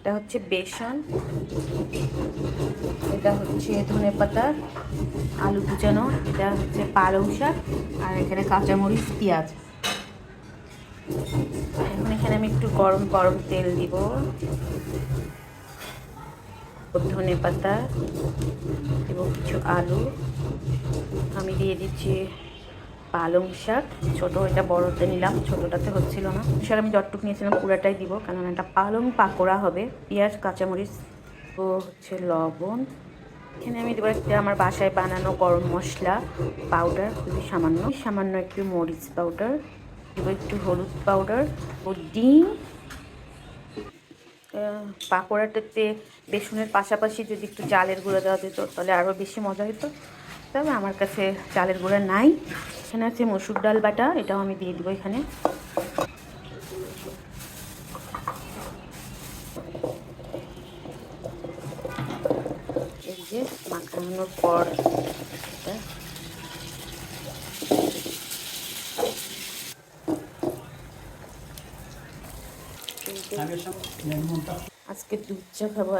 এটা হচ্ছে বেসন, এটা হচ্ছে ধনেপাতা, আলু কুচানো, এটা হচ্ছে পালং শাক, আর এখানে কাঁচামরিচ, পেঁয়াজ। এখন এখানে আমি একটু গরম গরম তেল দিব, ধনেপাতা এবং কিছু আলু। আমি দিয়ে দিচ্ছি পালং শাক, ছোটো, এটা বড়োতে নিলাম, ছোটোটাতে হচ্ছিল না। শাক আমি যতটুকু নিয়েছিলাম পুরাটাই দিব, কারণ এটা পালং পাকোড়া হবে। পেঁয়াজ, কাঁচামরিচ ও হচ্ছে লবণ। এখানে আমি দেবো একটা আমার বাসায় বানানো গরম মশলা পাউডার, খুবই সামান্য, সামান্য একটু মরিচ পাউডার দেবো, একটু হলুদ পাউডার ও ডিম। পাকোড়াটাতে বেসনের পাশাপাশি যদি একটু চালের গুঁড়ো দেওয়া যেত তাহলে আরও বেশি মজা হতো, তবে আমার কাছে চালের গুঁড়া নাই। এখানে আছে মসুর ডাল বাটা, এটাও আমি দিয়ে দিব এখানে। এই যে মাখানোর পর আজকে দুধ চা খাবো।